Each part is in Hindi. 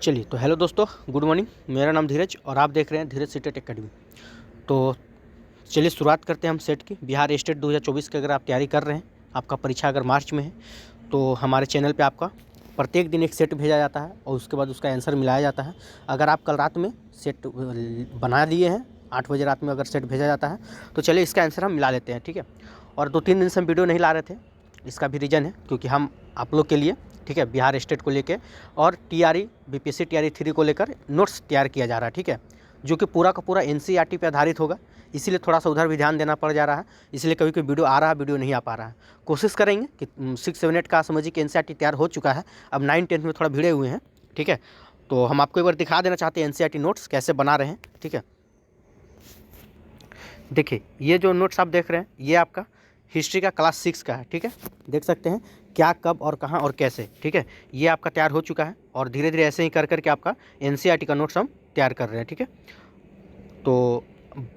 चलिए तो हेलो दोस्तों, गुड मॉर्निंग। मेरा नाम धीरज और आप देख रहे हैं धीरज सीटेट एकेडमी। तो चलिए शुरुआत करते हैं हम सेट की। बिहार स्टेट 2024 की अगर आप तैयारी कर रहे हैं, आपका परीक्षा अगर मार्च में है, तो हमारे चैनल पे आपका प्रत्येक दिन एक सेट भेजा जाता है और उसके बाद उसका आंसर मिलाया जाता है। अगर आप कल रात में सेट बना लिए हैं, 8 बजे रात में अगर सेट भेजा जाता है, तो चलिए इसका आंसर हम मिला लेते हैं, ठीक है। और 2-3 दिन से हम वीडियो नहीं ला रहे थे, इसका भी रीज़न है क्योंकि हम आप लोग के लिए, ठीक है, बिहार स्टेट को लेके और टीआरई बीपीएससी टीआरई 3 को लेकर नोट्स तैयार किया जा रहा है, ठीक है, जो कि पूरा का पूरा एनसीईआरटी पे आधारित होगा। इसीलिए थोड़ा सा उधर भी ध्यान देना पड़ जा रहा है, इसलिए कभी कोई वीडियो आ रहा है, वीडियो नहीं आ पा रहा है। कोशिश करेंगे कि 6-7-8 का समझिए कि एनसीईआरटी तैयार हो चुका है, अब 9-10 में थोड़ा भिड़े हुए हैं, ठीक है। तो हम आपको एक बार दिखा देना चाहते हैं एनसीईआरटी नोट्स कैसे बना रहे हैं, ठीक है। देखिए ये जो नोट्स आप देख रहे हैं, ये आपका हिस्ट्री का क्लास 6 का है, ठीक है। देख सकते हैं क्या, कब और कहाँ और कैसे, ठीक है। ये आपका तैयार हो चुका है और धीरे धीरे ऐसे ही कर करके आपका एनसीईआरटी का नोट्स हम तैयार कर रहे हैं, ठीक है। तो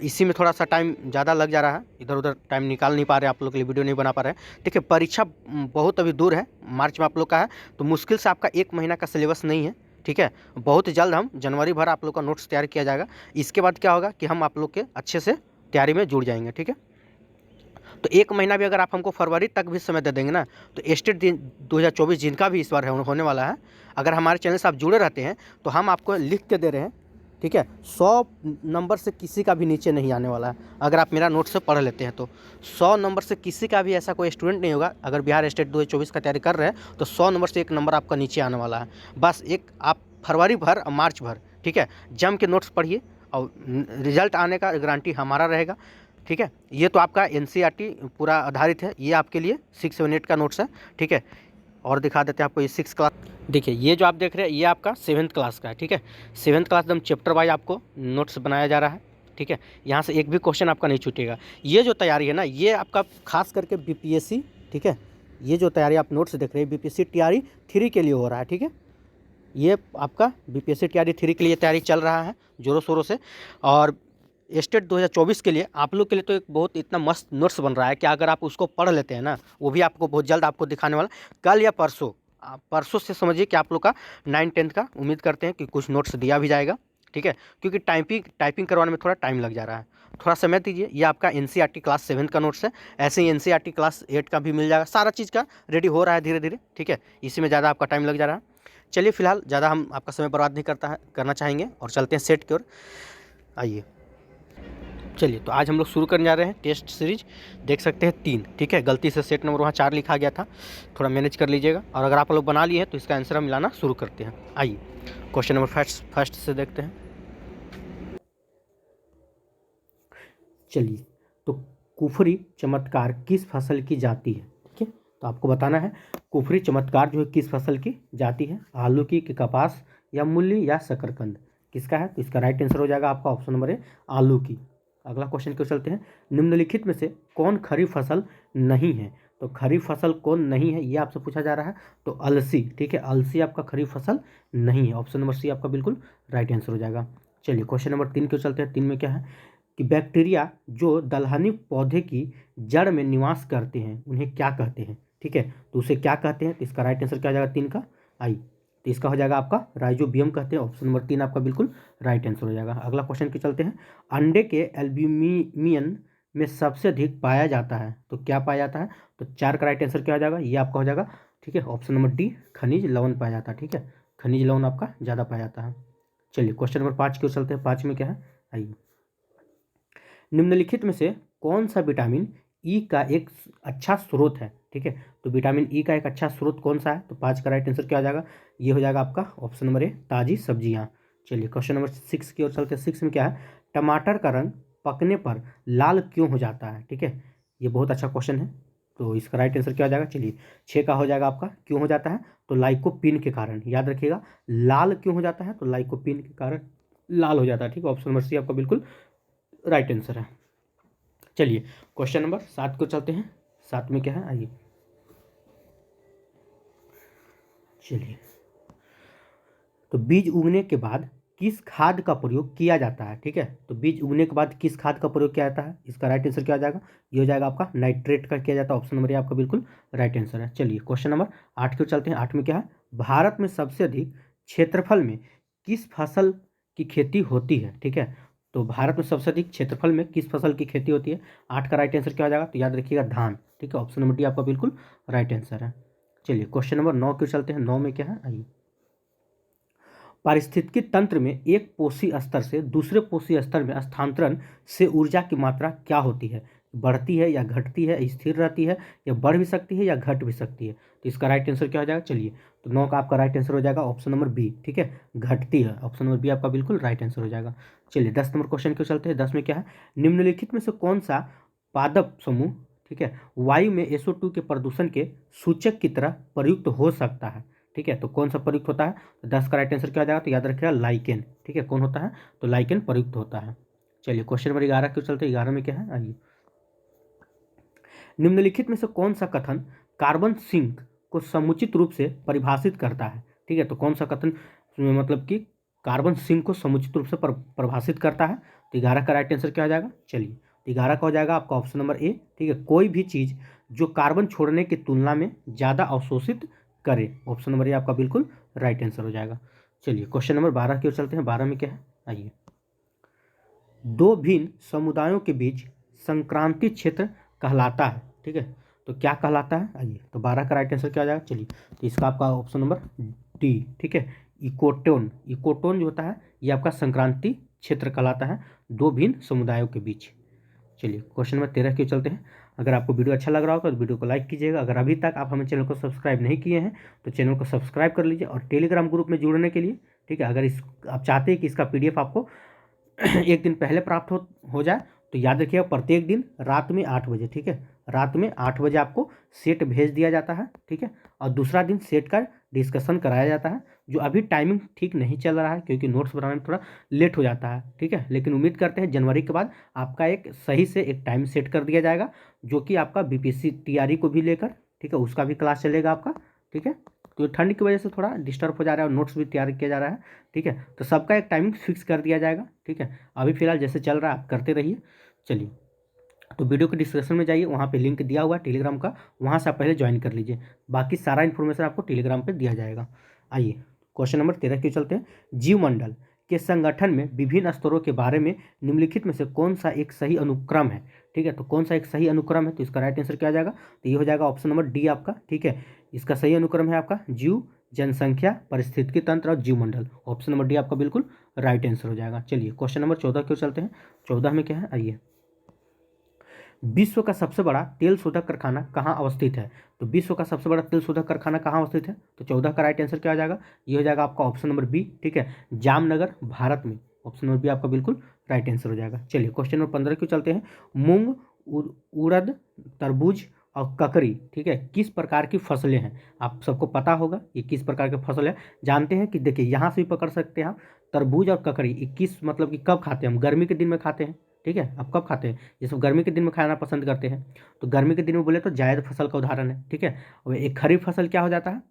इसी में थोड़ा सा टाइम ज़्यादा लग जा रहा है, इधर उधर टाइम निकाल नहीं पा रहे, आप लोग के लिए वीडियो नहीं बना पा रहे हैं, ठीक है। परीक्षा बहुत अभी दूर है, मार्च में आप लोग का है, तो मुश्किल से आपका 1 महीना का सिलेबस नहीं है, ठीक है। बहुत जल्द हम जनवरी भर आप लोग का नोट्स तैयार किया जाएगा। इसके बाद क्या होगा कि हम आप लोग के अच्छे से तैयारी में जुड़ जाएंगे, ठीक है। तो 1 महीना भी अगर आप हमको फरवरी तक भी समय दे देंगे ना, तो स्टेट 2024 जिनका भी इस बार होने वाला है, अगर हमारे चैनल से आप जुड़े रहते हैं तो हम आपको लिख के दे रहे हैं, ठीक है। 100 नंबर से किसी का भी नीचे नहीं आने वाला है। अगर आप मेरा नोट से पढ़ लेते हैं तो 100 नंबर से किसी का भी ऐसा कोई स्टूडेंट नहीं होगा। अगर बिहार स्टेट 2024 का तैयारी कर रहे हैं तो 100 नंबर से 1 नंबर आपका नीचे आने वाला है। बस एक आप फरवरी भर और मार्च भर, ठीक है, जम के नोट्स पढ़िए और रिजल्ट आने का गारंटी हमारा रहेगा, ठीक है। ये तो आपका एनसीईआरटी पूरा आधारित है, ये आपके लिए 6-7-8 का नोट्स है, ठीक है। और दिखा देते हैं आपको ये 6 क्लास। देखिए ये जो आप देख रहे हैं ये आपका 7th क्लास का है, ठीक है। 7th क्लास एकदम चैप्टर वाइज आपको नोट्स बनाया जा रहा है, ठीक है। यहाँ से एक भी क्वेश्चन आपका नहीं छूटेगा। ये जो तैयारी है ना, ये आपका खास करके बीपीएससी, ठीक है, ये जो तैयारी आप नोट्स देख रहे हैं बीपीएससी टीआरई 3 के लिए हो रहा है, ठीक है। ये आपका बीपीएससी टीआरई 3 के लिए तैयारी चल रहा है जोरों शोरों से। और स्टेट 2024 के लिए आप लोग के लिए तो एक बहुत इतना मस्त नोट्स बन रहा है कि अगर आप उसको पढ़ लेते हैं ना, वो भी आपको बहुत जल्द आपको दिखाने वाला, कल या परसों, परसों से समझिए कि आप लोग का 9-10 का उम्मीद करते हैं कि कुछ नोट्स दिया भी जाएगा, ठीक है। क्योंकि टाइपिंग करवाने में थोड़ा टाइम लग जा रहा है, थोड़ा समय दीजिए। ये आपका एनसीईआरटी क्लास 7 का नोट्स है, ऐसे ही एनसीईआरटी क्लास 8 का भी मिल जाएगा। सारा चीज़ का रेडी हो रहा है धीरे धीरे, ठीक है। इसी में ज़्यादा आपका टाइम लग जा रहा है। चलिए फिलहाल ज़्यादा हम आपका समय बर्बाद नहीं करना चाहेंगे और चलते हैं सेट की ओर। आइए चलिए, तो आज हम लोग शुरू करने जा रहे हैं टेस्ट सीरीज। देख सकते हैं 3, ठीक है। गलती से सेट नंबर वहाँ 4 लिखा गया था, थोड़ा मैनेज कर लीजिएगा। और अगर आप लोग बना लिए हैं तो इसका आंसर हम मिलाना शुरू करते हैं। आइए क्वेश्चन नंबर फर्स्ट से देखते हैं। चलिए, तो कुफरी चमत्कार किस फसल की जाती है, ठीक है। तो आपको बताना है कुफरी चमत्कार जो है किस फसल की जाती है, आलू की, कि कपास या मूली या शकरकंद, किसका है। तो इसका राइट आंसर हो जाएगा आपका ऑप्शन नंबर ए, आलू की। अगला क्वेश्चन क्यों चलते हैं। निम्नलिखित में से कौन खरीफ फसल नहीं है। तो खरीफ फसल कौन नहीं है ये आपसे पूछा जा रहा है। तो अलसी, ठीक है, अलसी आपका खरीफ फसल नहीं है। ऑप्शन नंबर सी आपका बिल्कुल राइट आंसर हो जाएगा। चलिए क्वेश्चन नंबर 3 क्यों चलते हैं। 3 में क्या है कि बैक्टीरिया जो दलहनी पौधे की जड़ में निवास करते हैं उन्हें क्या कहते हैं, ठीक है। तो उसे क्या कहते हैं। तो इसका राइट आंसर क्या हो जाएगा 3 का, आई। तो इसका हो जाएगा आपका राइजोबियम कहते हैं। ऑप्शन नंबर 3 आपका बिल्कुल राइट आंसर हो जाएगा। अगला क्वेश्चन के चलते हैं। अंडे के एल्ब्यूमिन में सबसे अधिक पाया जाता है, तो क्या पाया जाता है। तो 4 का राइट आंसर क्या हो जाएगा, ये आपका हो जाएगा, ठीक है। ऑप्शन नंबर डी, खनिज लवण पाया जाता है, ठीक है। खनिज लवण आपका ज़्यादा पाया जाता है। चलिए क्वेश्चन नंबर 5 क्यों चलते हैं। 5 में क्या है, आइए। निम्नलिखित में से कौन सा विटामिन ई का एक अच्छा स्रोत है, ठीक है। तो विटामिन ई का एक अच्छा स्रोत कौन सा है। तो 5 का राइट आंसर क्या हो जाएगा, ये हो जाएगा आपका ऑप्शन नंबर ए, ताज़ी सब्जियां। चलिए क्वेश्चन नंबर 6 की ओर चलते हैं। 6 में क्या है, टमाटर का रंग पकने पर लाल क्यों हो जाता है, ठीक है। ये बहुत अच्छा क्वेश्चन है, तो इसका राइट आंसर क्या हो जाएगा। चलिए 6 का हो जाएगा आपका, क्यों हो जाता है। तो लाइकोपीन के कारण, याद रखिएगा, लाल क्यों हो जाता है। तो लाइकोपीन के कारण लाल हो जाता है, ठीक है। ऑप्शन नंबर सी आपका बिल्कुल राइट आंसर है। चलिए क्वेश्चन नंबर 7 को चलते हैं। 7 में क्या है, आइए। चलिए, तो बीज उगने के बाद किस खाद का प्रयोग किया जाता है, ठीक है। तो बीज उगने के बाद किस खाद का प्रयोग किया जाता है, इसका राइट आंसर क्या हो जाएगा, ये हो जाएगा आपका नाइट्रेट का किया जाता है। ऑप्शन नंबर ए आपका बिल्कुल राइट आंसर है। चलिए क्वेश्चन नंबर 8 को चलते हैं। 8 में क्या है, भारत में सबसे अधिक क्षेत्रफल में किस फसल की खेती होती है, ठीक है। तो भारत में सबसे अधिक क्षेत्रफल में किस फसल की खेती होती है? 8 का राइट आंसर क्या हो जाएगा? तो याद रखिएगा धान, ठीक है। ऑप्शन नंबर डी आपका बिल्कुल राइट आंसर है। चलिए क्वेश्चन नंबर 9 क्यों चलते हैं। 9 में क्या है, आइए। पारिस्थितिकी तंत्र में एक पोषी स्तर से दूसरे पोषी स्तर में स्थानांतरण से ऊर्जा की मात्रा क्या होती है? बढ़ती है या घटती है, स्थिर रहती है, या बढ़ भी सकती है या घट भी सकती है? तो इसका राइट आंसर क्या हो जाएगा? चलिए, तो 9 का आपका राइट आंसर हो जाएगा ऑप्शन नंबर बी, ठीक है, घटती है। ऑप्शन नंबर बी आपका बिल्कुल राइट आंसर हो जाएगा। चलिए 10 नंबर क्वेश्चन क्यों चलते हैं। 10 में क्या है, निम्नलिखित में से कौन सा पादप समूह, ठीक है, वायु में SO2 के प्रदूषण के सूचक की तरह प्रयुक्त हो सकता है? ठीक है, तो कौन सा प्रयुक्त होता है? तो 10 का राइट आंसर क्या हो जाएगा? तो याद रखिएगा लाइकेन, ठीक है। कौन होता है? तो लाइकेन प्रयुक्त होता है। चलिए क्वेश्चन नंबर 11 क्यों चलते हैं। 11 में क्या है, आइए। निम्नलिखित में से कौन सा कथन कार्बन सिंक को समुचित रूप से परिभाषित करता है? ठीक है, तो कौन सा कथन मतलब कि कार्बन सिंक को समुचित रूप से परिभाषित करता है? तो 11 का राइट आंसर क्या हो जाएगा? चलिए, तो 11 का हो जाएगा आपका ऑप्शन नंबर ए, ठीक है, कोई भी चीज़ जो कार्बन छोड़ने की तुलना में ज़्यादा अवशोषित करे। ऑप्शन नंबर ए आपका बिल्कुल राइट आंसर हो जाएगा। चलिए क्वेश्चन नंबर 12 की ओर चलते हैं। 12 में क्या है, आइए। दो भिन्न समुदायों के बीच संक्रांति क्षेत्र कहलाता है, ठीक है, तो क्या कहलाता है? आइए, तो 12 का राइट आंसर क्या हो जाएगा? चलिए, तो इसका आपका ऑप्शन नंबर डी, ठीक है, इकोटोन। इकोटोन जो होता है ये आपका संक्रांति क्षेत्र कहलाता है दो भिन्न समुदायों के बीच। चलिए क्वेश्चन नंबर 13 की चलते हैं। अगर आपको वीडियो अच्छा लग रहा होगा तो वीडियो को लाइक कीजिएगा। अगर अभी तक आप हमें चैनल को सब्सक्राइब नहीं किए हैं तो चैनल को सब्सक्राइब कर लीजिए। और टेलीग्राम ग्रुप में जुड़ने के लिए, ठीक है, अगर इस आप चाहते हैं कि इसका PDF आपको एक दिन पहले प्राप्त हो जाए तो याद रखिएगा प्रत्येक दिन रात में 8 बजे, ठीक है, रात में 8 बजे आपको सेट भेज दिया जाता है, ठीक है। और दूसरा दिन सेट का डिस्कशन कराया जाता है, जो अभी टाइमिंग ठीक नहीं चल रहा है क्योंकि नोट्स बनाने में थोड़ा लेट हो जाता है, ठीक है। लेकिन उम्मीद करते हैं जनवरी के बाद आपका एक सही से एक टाइम सेट कर दिया जाएगा, जो कि आपका BPSC तैयारी को भी लेकर, ठीक है, उसका भी क्लास चलेगा आपका, ठीक है। तो ठंड की वजह से थोड़ा डिस्टर्ब हो जा रहा है और नोट्स भी तैयार किया जा रहा है, ठीक है। तो सबका एक टाइमिंग फिक्स कर दिया जाएगा, ठीक है। अभी फिलहाल जैसे चल रहा है आप करते रहिए। चलिए, तो वीडियो के डिस्क्रिप्शन में जाइए, वहाँ पे लिंक दिया हुआ है टेलीग्राम का, वहाँ से आप पहले ज्वाइन कर लीजिए। बाकी सारा इन्फॉर्मेशन आपको टेलीग्राम पे दिया जाएगा। आइए क्वेश्चन नंबर 13 की चलते हैं। जीवमंडल के संगठन में विभिन्न स्तरों के बारे में निम्नलिखित में से कौन सा एक सही अनुक्रम है? ठीक है, तो कौन सा एक सही अनुक्रम है? तो इसका राइट आंसर क्या आ जाएगा? तो ये हो जाएगा ऑप्शन नंबर डी आपका, ठीक है। इसका सही अनुक्रम है आपका जीव, जनसंख्या, पारिस्थितिकी तंत्र और जीवमंडल। ऑप्शन नंबर डी आपका बिल्कुल राइट आंसर हो जाएगा। चलिए क्वेश्चन नंबर 14 की ओर चलते हैं। 14 में क्या है, आइए। विश्व का सबसे बड़ा तेल शोधक कारखाना कहाँ अवस्थित है? तो विश्व का सबसे बड़ा तेल शोधक कारखाना कहाँ अवस्थित है? तो 14 का राइट आंसर क्या हो जाएगा? ये हो जाएगा आपका ऑप्शन नंबर बी, ठीक है, जामनगर, भारत में। ऑप्शन नंबर बी आपका बिल्कुल राइट आंसर हो जाएगा। चलिए क्वेश्चन नंबर 15 क्यों चलते हैं। मूंग, उड़द, तरबूज और ककड़ी, ठीक है, किस प्रकार की फसलें हैं? आप सबको पता होगा ये किस प्रकार की फसल है। जानते हैं कि देखिए यहाँ से भी पकड़ सकते हैं आप, तरबूज और ककड़ी ये किस मतलब कि कब खाते हैं हम? गर्मी के दिन में खाते हैं, ठीक है। आप कब खाते हैं? ये सब गर्मी के दिन में खाना पसंद करते हैं। तो गर्मी के दिन में बोले तो जायद फसल का उदाहरण है, ठीक है। और एक खरीफ फसल क्या हो जाता है?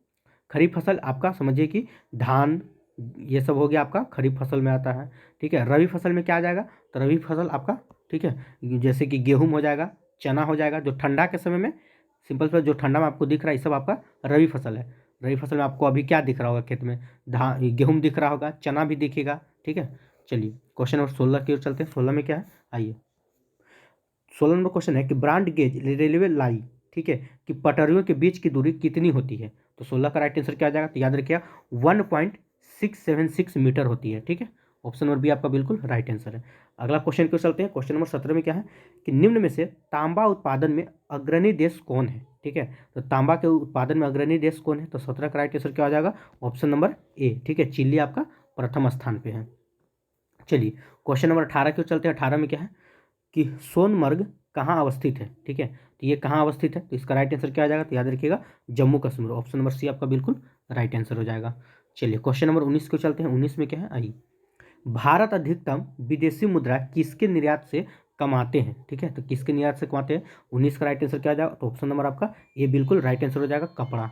खरीफ फसल आपका समझिए कि धान, ये सब हो गया आपका खरीफ फसल में आता है, ठीक है। रबी फसल में क्या आ जाएगा? तो रबी फसल आपका, ठीक है, जैसे कि गेहूँ हो जाएगा, चना हो जाएगा, जो ठंडा के समय में सिंपल सा जो ठंडा में आपको दिख रहा है ये सब आपका रबी फसल है। रबी फसल में आपको अभी क्या दिख रहा होगा खेत में? गेहूँ दिख रहा होगा, चना भी दिखेगा, ठीक है। चलिए क्वेश्चन नंबर 16 की ओर चलते हैं। 16 में क्या है, आइए। 16 नंबर क्वेश्चन है कि ब्रॉड गेज रेलवे लाई, ठीक है, कि पटरियों के बीच की दूरी कितनी होती है? तो 16 का राइट आंसर क्या आ जाएगा? तो याद रखिएगा 1.676 मीटर होती है, ठीक है। ऑप्शन नंबर बी आपका बिल्कुल राइट आंसर है। अगला क्वेश्चन क्यों चलते हैं। क्वेश्चन नंबर 17 में क्या है कि निम्न में से तांबा उत्पादन में अग्रणी देश कौन है? ठीक है, तो तांबा के उत्पादन में अग्रणी देश कौन है? तो 17 का राइट आंसर क्या हो जाएगा? ऑप्शन नंबर ए, ठीक है, चिली आपका प्रथम स्थान पे है। चलिए क्वेश्चन नंबर 18 क्यों चलते हैं। 18 में क्या है कि सोनमर्ग कहाँ अवस्थित है? ठीक है, तो ये कहाँ अवस्थित है? तो इसका राइट आंसर क्या आ जाएगा? तो याद रखिएगा Jammu Kashmir. Option number C आपका बिल्कुल राइट आंसर हो जाएगा। चलिए क्वेश्चन नंबर 19 को चलते हैं। 19 में क्या है, आइए। भारत अधिकतम विदेशी मुद्रा किसके निर्यात से कमाते हैं? ठीक है, तो किसके निर्यात से कमाते हैं? 19 का राइट आंसर क्या आ जाएगा? तो ऑप्शन नंबर आपका ये बिल्कुल राइट आंसर हो जाएगा, कपड़ा।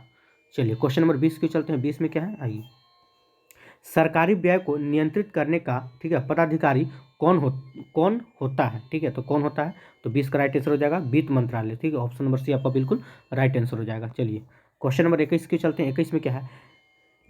चलिए क्वेश्चन नंबर 20 को चलते हैं। 20 में क्या है, आइए। सरकारी व्यय को नियंत्रित करने का, ठीक है, पदाधिकारी कौन होता है? ठीक है, तो कौन होता है? तो 20 का राइट आंसर हो जाएगा वित्त मंत्रालय, ठीक है। ऑप्शन नंबर सी आपका बिल्कुल राइट आंसर हो जाएगा। चलिए क्वेश्चन नंबर 21 के चलते हैं। 21 में क्या है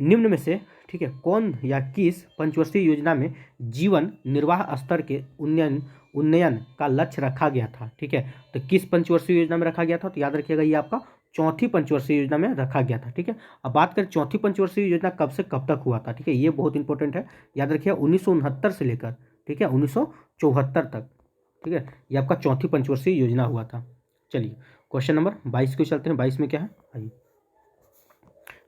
निम्न में से, ठीक है, कौन या किस पंचवर्षीय योजना में जीवन निर्वाह स्तर के उन्नयन उन्नयन का लक्ष्य रखा गया था? ठीक है, तो किस पंचवर्षीय योजना में रखा गया था? तो याद रखिएगा ये आपका चौथी पंचवर्षीय योजना में रखा गया था। ठीक है, अब बात करें चौथी पंचवर्षीय योजना कब से कब तक हुआ था? ठीक है, ये बहुत इंपॉर्टेंट है, याद रखिएगा 1969 से लेकर, ठीक है, 1974 तक। ठीक है, ये आपका चौथी पंचवर्षीय योजना हुआ था। चलिए क्वेश्चन नंबर 22 को चलते हैं। 22 में क्या है, आइए।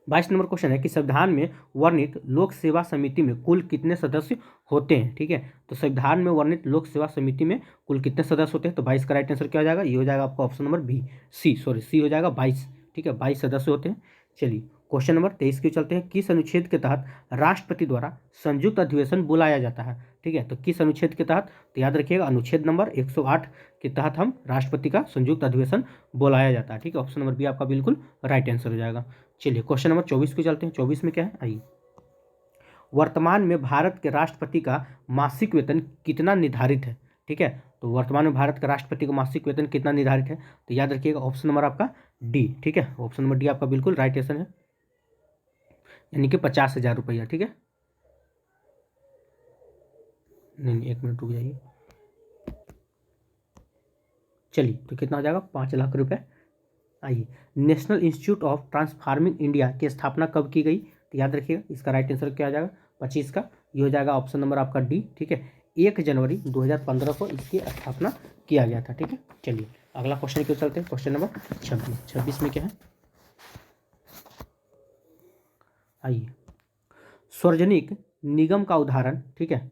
22 नंबर क्वेश्चन है कि संविधान में वर्णित लोक सेवा समिति में कुल कितने सदस्य होते हैं? ठीक है, तो संविधान में वर्णित लोक सेवा समिति में कुल कितने सदस्य होते हैं? तो 22 का राइट आंसर क्या हो जाएगा? ये हो जाएगा आपका ऑप्शन नंबर बी, सी हो जाएगा 22। ठीक है, 22 सदस्य होते हैं। चलिए क्वेश्चन नंबर 23 के चलते हैं। किस अनुच्छेद के तहत राष्ट्रपति द्वारा संयुक्त अधिवेशन बुलाया जाता है? ठीक है, तो किस अनुच्छेद के तहत? तो याद रखिएगा अनुच्छेद नंबर 108 के तहत हम राष्ट्रपति का संयुक्त अधिवेशन बुलाया जाता है। ठीक है, ऑप्शन नंबर बी आपका बिल्कुल राइट आंसर हो जाएगा। चलिए क्वेश्चन नंबर 24 पे चलते हैं। 24 में क्या है, आइए। वर्तमान में भारत के राष्ट्रपति का मासिक वेतन कितना निर्धारित है? ठीक है, तो वर्तमान में भारत के राष्ट्रपति का मासिक वेतन कितना निर्धारित है? तो याद रखिएगा ऑप्शन नंबर आपका डी। ठीक है, ऑप्शन नंबर डी आपका बिल्कुल राइट आंसर है, यानी कि 50,000 रुपया। ठीक है, नहीं एक मिनट रुक जाइए। चलिए तो कितना हो जाएगा? 5 लाख रुपए। आइए, national institute of transforming India की स्थापना कब की गई? तो याद रखिएगा इसका राइट आंसर क्या हो जाएगा? 25 का, ये हो जाएगा ऑप्शन नंबर आपका डी। ठीक है, 1 जनवरी 2015 को इसकी स्थापना किया गया था। ठीक है, चलिए अगला क्वेश्चन क्यों चलते हैं। Question number 26। 26 में क्या है, आइए। सार्वजनिक निगम का उदाहरण, ठीक है,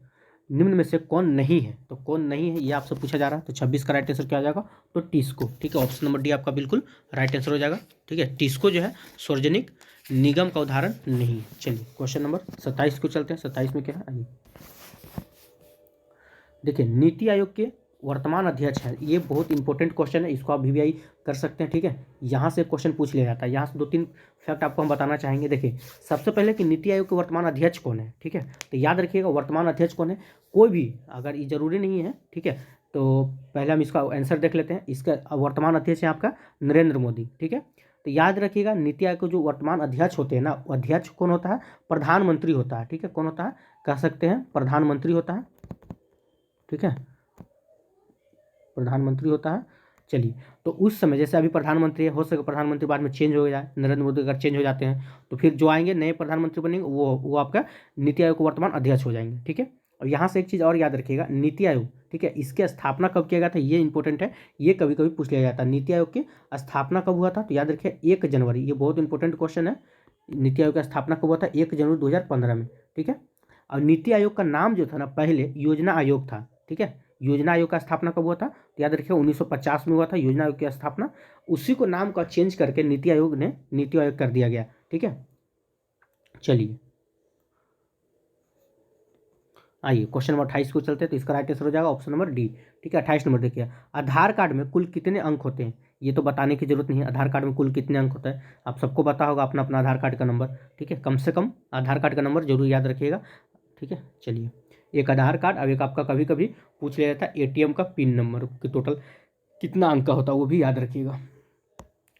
निम्न में से कौन नहीं है? तो कौन नहीं है ये आपसे पूछा जा रहा है। तो 26 का राइट आंसर क्या हो जाएगा? तो टिस्को। ठीक है, ऑप्शन नंबर डी आपका बिल्कुल राइट आंसर हो जाएगा। ठीक है, टिस्को जो है सार्वजनिक निगम का उदाहरण नहीं है। चलिए क्वेश्चन नंबर 27 को चलते हैं। 27 में क्या है, आइए। देखिए, नीति आयोग के वर्तमान अध्यक्ष है, ये बहुत इंपॉर्टेंट क्वेश्चन है, इसको आप वीवीआई कर सकते हैं। ठीक है, यहाँ से क्वेश्चन पूछ लिया जाता है। यहाँ से 2-3 फैक्ट आपको हम बताना चाहेंगे। देखिए, सबसे पहले कि नीति आयोग के वर्तमान अध्यक्ष कौन है? ठीक है, तो याद रखिएगा वर्तमान अध्यक्ष कौन है, कोई भी, अगर ये जरूरी नहीं है। ठीक है, तो पहले हम इसका आंसर देख लेते हैं। इसका वर्तमान अध्यक्ष है आपका नरेंद्र मोदी। ठीक है, तो याद रखिएगा नीति आयोग के जो वर्तमान अध्यक्ष होते हैं ना, अध्यक्ष कौन होता है? प्रधानमंत्री होता है। ठीक है, कौन होता है? कह सकते हैं प्रधानमंत्री होता है। ठीक है, प्रधानमंत्री होता है। चलिए, तो उस समय जैसे अभी प्रधानमंत्री है, हो सके प्रधानमंत्री बाद में चेंज हो जाए, नरेंद्र मोदी अगर चेंज हो जाते हैं तो फिर जो आएंगे नए प्रधानमंत्री बनेंगे वो आपका नीति आयोग के वर्तमान अध्यक्ष हो जाएंगे। ठीक है, और यहाँ से एक चीज़ और याद रखिएगा, नीति आयोग, ठीक है, इसकी स्थापना कब किया गया था? ये इंपॉर्टेंट है, ये कभी कभी पूछ लिया जाता है। नीति आयोग की स्थापना कब हुआ था? तो याद रखिए 1 जनवरी, ये बहुत इंपॉर्टेंट क्वेश्चन है। नीति आयोग की स्थापना कब हुआ था? 1 जनवरी 2015 में। ठीक है, और नीति आयोग का नाम जो था ना, पहले योजना आयोग था। ठीक है, योजना आयोग का स्थापना कब हुआ था? तो याद रखिए 1950 में हुआ था योजना आयोग की स्थापना। उसी को नाम का चेंज करके नीति आयोग ने नीति आयोग कर दिया गया। ठीक है, चलिए आइए क्वेश्चन नंबर 28 को चलते हैं। तो इसका राइट आंसर हो जाएगा ऑप्शन नंबर डी। ठीक है, 28 नंबर देखिए, आधार कार्ड में कुल कितने अंक होते हैं? ये तो बताने की जरूरत नहीं है, आधार कार्ड में कुल कितने अंक होता है आप सबको पता होगा, अपना अपना आधार कार्ड का नंबर। ठीक है, कम से कम आधार कार्ड का नंबर जरूर याद रखिएगा। ठीक है, चलिए, एक आधार कार्ड, अब एक आपका कभी कभी पूछ लिया जाता है एटीएम का पिन नंबर कि टोटल कितना अंक का होता है, वो भी याद रखिएगा।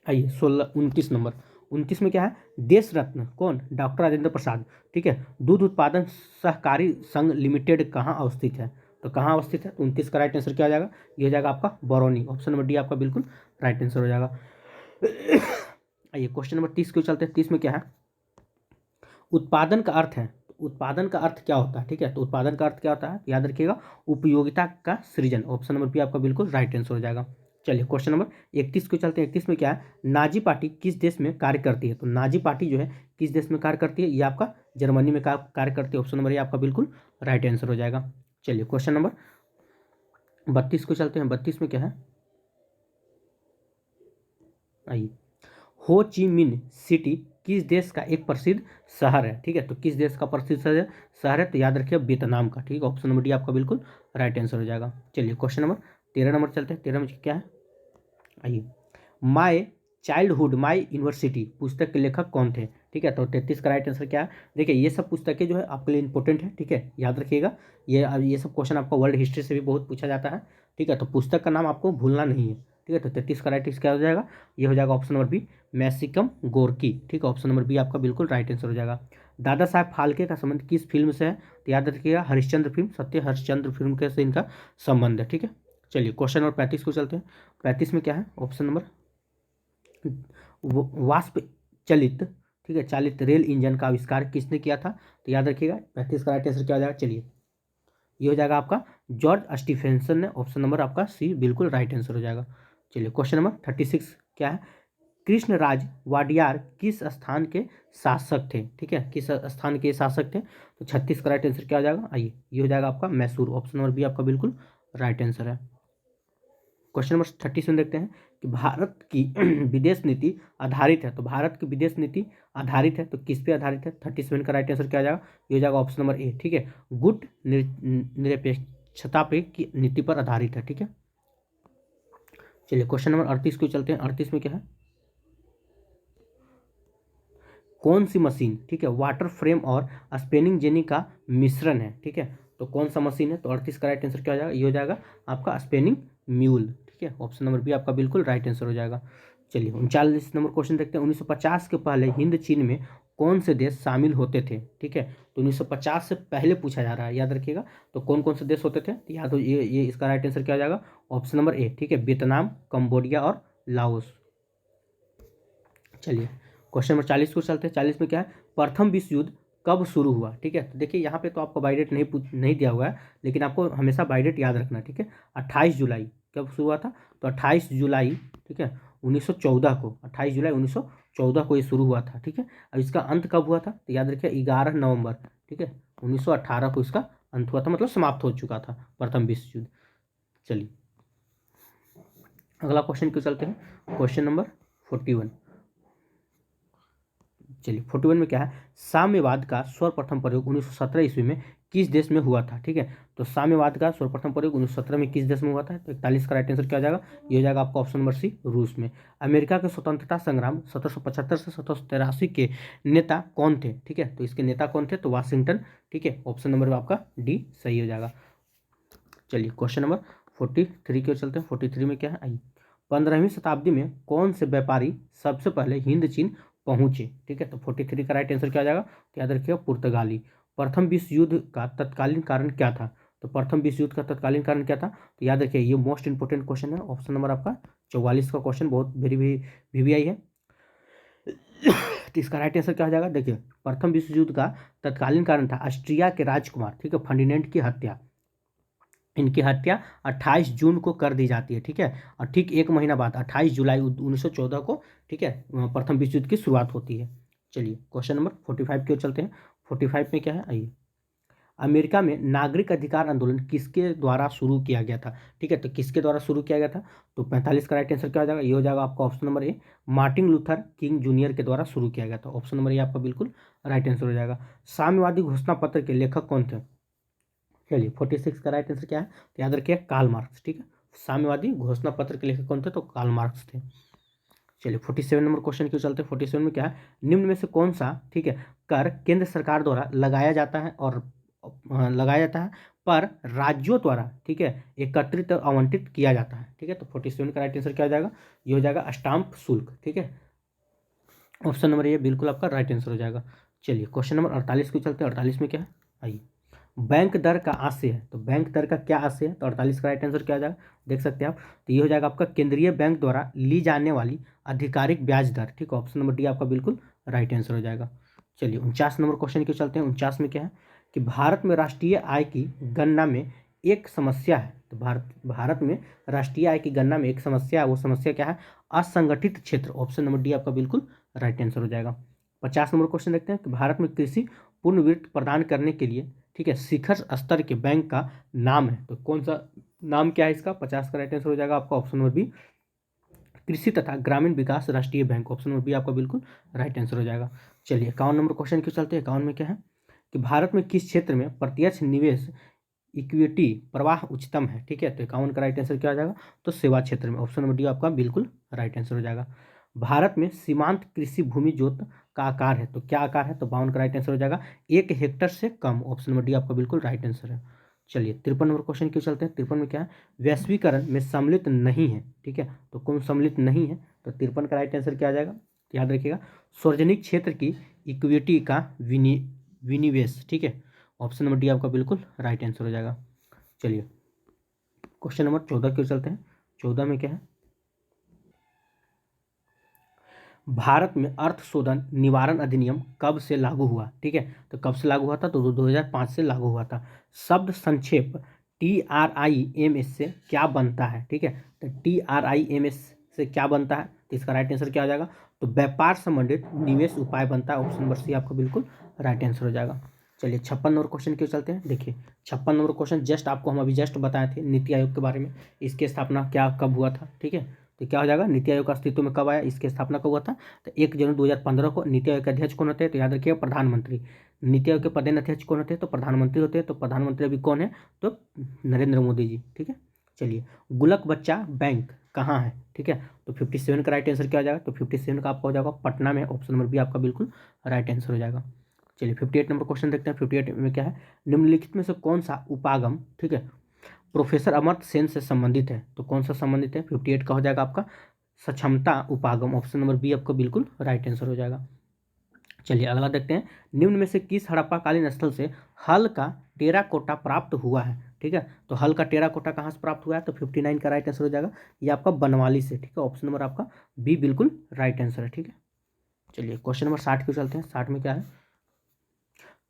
आइए 29 नंबर। 29 में क्या है? देश रत्न कौन? डॉक्टर राजेंद्र प्रसाद। ठीक है, दूध उत्पादन सहकारी संघ लिमिटेड कहाँ अवस्थित है? तो कहाँ अवस्थित है? 29 का राइट आंसर क्या हो जाएगा? ये हो जाएगा आपका बरौनी। ऑप्शन नंबर डी आपका बिल्कुल राइट आंसर हो जाएगा। आइए क्वेश्चन नंबर 30 को चलते हैं। 30 में क्या है? उत्पादन का अर्थ है, उत्पादन का अर्थ क्या होता है? ठीक है, तो उत्पादन का अर्थ क्या होता है? याद रखिएगा उपयोगिता का सृजन। ऑप्शन नंबर बी आपका बिल्कुल राइट आंसर हो जाएगा। चलिए क्वेश्चन नंबर 31 को चलते हैं। 31 में क्या है? नाजी पार्टी किस देश में कार्य करती है? तो नाजी पार्टी जो है किस देश में कार्य करती है? ये आपका जर्मनी में कार्य करती है। ऑप्शन नंबर ये आपका बिल्कुल राइट आंसर हो जाएगा। चलिए क्वेश्चन नंबर 32 को चलते हैं। 32 में क्या है? आइए, हो ची मिन सिटी किस देश का एक प्रसिद्ध शहर है? ठीक है, तो किस देश का प्रसिद्ध शहर है? तो याद रखिए वियतनाम का। ठीक है, ऑप्शन नंबर डी आपका बिल्कुल राइट आंसर हो जाएगा। चलिए क्वेश्चन नंबर 13 नंबर चलते हैं। 13 में क्या है? आइए, माय चाइल्डहुड माय यूनिवर्सिटी पुस्तक के लेखक कौन थे? ठीक है, तो 33 का राइट आंसर क्या है? देखिए, ये सब पुस्तकें जो है आपके लिए इंपॉर्टेंट है। ठीक है, याद रखिएगा, ये सब क्वेश्चन आपका वर्ल्ड हिस्ट्री से भी बहुत पूछा जाता है। ठीक है, तो पुस्तक का नाम आपको भूलना नहीं है। ठीक है। तो 33 का राइट क्या हो जाएगा, ये हो जाएगा ऑप्शन नंबर बी, मैक्सिकम गोर्की, ठीक है। ऑप्शन नंबर बी आपका बिल्कुल राइट आंसर हो जाएगा। दादा साहब फाल्के का संबंध किस फिल्म से है, तो याद रखिएगा हरिश्चंद्र फिल्म, सत्य हरिश्चंद्र फिल्म के से इनका संबंध है, ठीक है। चलिए क्वेश्चन नंबर 35 को चलते हैं। 35 में क्या है, ऑप्शन नंबर वाष्प चलित, ठीक है, चालित रेल इंजन का आविष्कार किसने किया था, तो याद रखिएगा 35 का राइट आंसर क्या हो जाएगा, चलिए ये हो जाएगा आपका जॉर्ज स्टीफेंसन ने, ऑप्शन नंबर आपका सी बिल्कुल राइट आंसर हो जाएगा। चलिए क्वेश्चन नंबर 36 क्या है, कृष्णराज वाडियार किस स्थान के शासक थे, ठीक है, किस स्थान के शासक थे, तो 36 का राइट आंसर क्या हो जाएगा, आइए ये हो जाएगा आपका मैसूर, ऑप्शन नंबर बी आपका बिल्कुल राइट आंसर है। क्वेश्चन नंबर 37 में देखते हैं कि भारत की विदेश नीति आधारित है, तो भारत की विदेश नीति आधारित है तो किस पे आधारित है, 37 का राइट आंसर क्या आ जाएगा, ये हो जाएगा ऑप्शन नंबर ए, ठीक है, गुट निरपेक्षता पे की नीति पर आधारित है, ठीक है। चलिए क्वेश्चन नंबर 38 को चलते हैं। 38 में क्या है, कौन सी मशीन, ठीक है, वाटर फ्रेम और स्पिनिंग जेनी का मिश्रण है, ठीक है, तो कौन सा मशीन है, तो 38 का राइट आंसर क्या हो जाएगा, ये हो जाएगा आपका स्पिनिंग म्यूल, ठीक है, ऑप्शन नंबर बी आपका बिल्कुल राइट आंसर हो जाएगा। चलिए 39 नंबर क्वेश्चन देखते हैं। 1950 के पहले हिंद चीन में कौन से देश शामिल होते थे, ठीक है, तो 1950 से पहले पूछा जा रहा है, याद रखिएगा, तो कौन कौन से देश होते थे, तो याद हो ये इसका राइट आंसर क्या हो जाएगा, ऑप्शन नंबर ए, ठीक है, वियतनाम, कंबोडिया और लाओस। चलिए क्वेश्चन नंबर 40 को चलते हैं। 40 में क्या है, प्रथम विश्व युद्ध कब शुरू हुआ, ठीक है, तो देखिए यहाँ पे तो आपको बाइडेट नहीं दिया हुआ है, लेकिन आपको हमेशा बाइडेट याद रखना, ठीक है। 28 जुलाई कब शुरू हुआ था, तो 28 जुलाई, ठीक है, 1914 को, 28 जुलाई 1914 को ये शुरू हुआ था, ठीक है। अब इसका अंत कब हुआ था, तो याद रखिए 11 नवंबर, ठीक है, 1918 को इसका अंत हुआ था, मतलब समाप्त हो चुका था प्रथम विश्व युद्ध। चलिए अगला क्वेश्चन क्यों चलते हैं, क्वेश्चन नंबर 41। चलिए 41 में क्या है, साम्यवाद का सर्वप्रथम प्रयोग 1917 ईस्वी में किस देश में हुआ था, ठीक है, तो साम्यवाद का सर्वप्रथम प्रयोग 1917 में किस देश में हुआ था, तो 41 का राइट आंसर क्या हो जाएगा, ये हो जाएगा आपका ऑप्शन नंबर सी, रूस में। अमेरिका के स्वतंत्रता संग्राम 1775 से 1783 के नेता कौन थे, ठीक है, तो इसके नेता कौन थे, तो वाशिंगटन, ठीक है, ऑप्शन नंबर आपका डी सही हो जाएगा। चलिए क्वेश्चन नंबर 43 की ओर चलते हैं। 43 में क्या है, आइए 15वीं शताब्दी में कौन से व्यापारी सबसे पहले हिंद चीन पहुंचे, ठीक है, तो 43 का राइट आंसर क्या आ जाएगा, तो याद रखिएगा पुर्तगाली। प्रथम विश्व युद्ध का तत्कालीन कारण क्या था, तो प्रथम विश्व युद्ध का तत्कालीन कारण क्या था, तो याद रखिए ये मोस्ट इंपोर्टेंट क्वेश्चन है, ऑप्शन नंबर आपका 44 का क्वेश्चन बहुत वेरी वीवीआई है। तो इसका राइट आंसर क्या हो जाएगा, देखिए प्रथम विश्व युद्ध का तत्कालीन कारण था ऑस्ट्रिया के राजकुमार, ठीक है, फर्डिनेंड की हत्या। इनकी हत्या 28 जून को कर दी जाती है, ठीक है, और ठीक एक महीना बाद 28 जुलाई 1914 को, ठीक है, प्रथम विश्व युद्ध की शुरुआत होती है। चलिए क्वेश्चन नंबर 45 की ओर चलते हैं। 45 में क्या है, आइए अमेरिका में नागरिक अधिकार आंदोलन किसके द्वारा शुरू किया गया था, ठीक है, तो किसके द्वारा शुरू किया गया था, तो 45 का राइट आंसर क्या हो जाएगा, ये हो जाएगा आपका option number A, Martin Luther king junior के द्वारा शुरू किया गया था, ऑप्शन नंबर ए आपका बिल्कुल राइट आंसर हो जाएगा। साम्यवादी घोषणा पत्र के लेखक कौन थे, चलिए 46 का राइट आंसर क्या है, तो याद रखिए कार्ल मार्क्स, ठीक है, साम्यवादी घोषणा पत्र के लेखक कौन थे, तो कार्ल मार्क्स थे। चलिए 47 नंबर क्वेश्चन क्यों चलते हैं। 47 में क्या है, निम्न में से कौन सा, ठीक है, कर केंद्र सरकार द्वारा लगाया जाता है और लगाया जाता है पर राज्यों द्वारा, ठीक है, एकत्रित आवंटित किया जाता है, ठीक है, तो 47 का राइट आंसर क्या हो जाएगा, ये हो जाएगा स्टाम्प शुल्क, ठीक है, ऑप्शन नंबर ये बिल्कुल आपका राइट आंसर हो जाएगा। चलिए क्वेश्चन नंबर 48 को चलते हैं। 48 में क्या है, आइए बैंक दर का आशय है, तो बैंक दर का क्या आशय है, तो 48 का राइट आंसर क्या आ जाएगा, देख सकते हैं आप, तो ये हो जाएगा आपका केंद्रीय बैंक द्वारा ली जाने वाली आधिकारिक ब्याज दर, ठीक है, ऑप्शन नंबर डी आपका बिल्कुल राइट आंसर हो जाएगा। चलिए 49 नंबर क्वेश्चन क्यों चलते हैं। 49 में क्या है कि भारत में राष्ट्रीय आय की गणना में एक समस्या है, तो भारत में राष्ट्रीय आय की गणना में एक समस्या है, वो समस्या क्या है, असंगठित क्षेत्र, ऑप्शन नंबर डी आपका बिल्कुल राइट आंसर हो जाएगा। 50 नंबर क्वेश्चन देखते हैं कि भारत में कृषि पुनर्वित्त प्रदान करने के लिए, ठीक है, शिखर स्तर के बैंक का नाम है, तो कौन सा नाम क्या है इसका, 50 का राइट आंसर हो जाएगा आपका ऑप्शन नंबर बी, कृषि तथा ग्रामीण विकास राष्ट्रीय बैंक, ऑप्शन नंबर बी आपका बिल्कुल राइट आंसर हो जाएगा। चलिए 51 नंबर क्वेश्चन क्यों चलते हैं। 51 में क्या है कि भारत में किस क्षेत्र में प्रत्यक्ष निवेश इक्विटी प्रवाह उच्चतम है, ठीक है, तो 51 का राइट आंसर क्या हो जाएगा, तो सेवा क्षेत्र में, ऑप्शन नंबर डी आपका बिल्कुल राइट आंसर हो जाएगा। भारत में सीमांत कृषि भूमि जोत का आकार है, तो क्या आकार है, तो 52 का राइट आंसर हो जाएगा 1 हेक्टेयर से कम, ऑप्शन नंबर डी आपका बिल्कुल राइट आंसर है। चलिए 53 नंबर क्वेश्चन क्यों चलते हैं। 53 में क्या है, वैश्वीकरण में सम्मिलित नहीं है, ठीक है। तो कौन सम्मिलित नहीं है, तो 53 का राइट आंसर क्या आ जाएगा, याद रखिएगा, सार्वजनिक क्षेत्र की इक्विटी का विनिवेश, ठीक है। ऑप्शन नंबर डी आपका बिल्कुल राइट आंसर हो जाएगा। चलिए क्वेश्चन नंबर 14 क्यों चलते हैं। 14 में क्या है, भारत में अर्थ शोधन निवारण अधिनियम कब से लागू हुआ, ठीक है। तो कब से लागू हुआ था, तो 2005 से लागू हुआ था। शब्द संक्षेप TRIMS से क्या बनता है, ठीक है। तो TRIMS से क्या बनता है, तो इसका राइट आंसर क्या हो जाएगा, तो व्यापार संबंधित निवेश उपाय बनता है। ऑप्शन नंबर सी आपका बिल्कुल राइट आंसर हो जाएगा। चलिए 56 नंबर क्वेश्चन क्यों चलते हैं। देखिए 56 नंबर क्वेश्चन जस्ट आपको हम अभी जस्ट बताए थे नीति आयोग के बारे में, इसकी स्थापना क्या कब हुआ था, ठीक है। तो क्या हो जाएगा, नीति आयोग का अस्तित्व में कब आया, इसकी स्थापना कब हुआ था, तो 1 जनवरी 2015 को। नीति आयोग के अध्यक्ष कौन होते हैं, तो याद रखिएगा प्रधानमंत्री। नीति आयोग के पदेन अध्यक्ष कौन होते हैं, तो प्रधानमंत्री होते हैं। तो प्रधानमंत्री अभी कौन है, तो नरेंद्र मोदी जी, ठीक है। चलिए गुल्लक बच्चा बैंक कहाँ है, ठीक है। तो 57 का राइट आंसर क्या हो जाएगा, तो 57 का आपका हो जाएगा पटना में। ऑप्शन नंबर बी आपका बिल्कुल राइट आंसर हो जाएगा। चलिए 58 नंबर क्वेश्चन देखते हैं। 58 में क्या है, निम्नलिखित में से कौन सा उपागम, ठीक है, प्रोफेसर अमर्त्य सेन से संबंधित है। तो कौन सा संबंधित है, 58 का हो जाएगा आपका सक्षमता उपागम। ऑप्शन नंबर बी आपका बिल्कुल राइट आंसर हो जाएगा। चलिए अगला देखते हैं, निम्न में से किस हड़प्पाकालीन स्थल से हल का टेराकोटा प्राप्त हुआ है, ठीक है। तो हल का टेराकोटा कहाँ से प्राप्त हुआ है, तो 59 का राइट आंसर हो जाएगा, ये आपका बनवाली से, ठीक है। ऑप्शन नंबर आपका बी बिल्कुल राइट आंसर है, ठीक है। चलिए क्वेश्चन नंबर 60 क्यों चलते हैं। 60 में क्या है,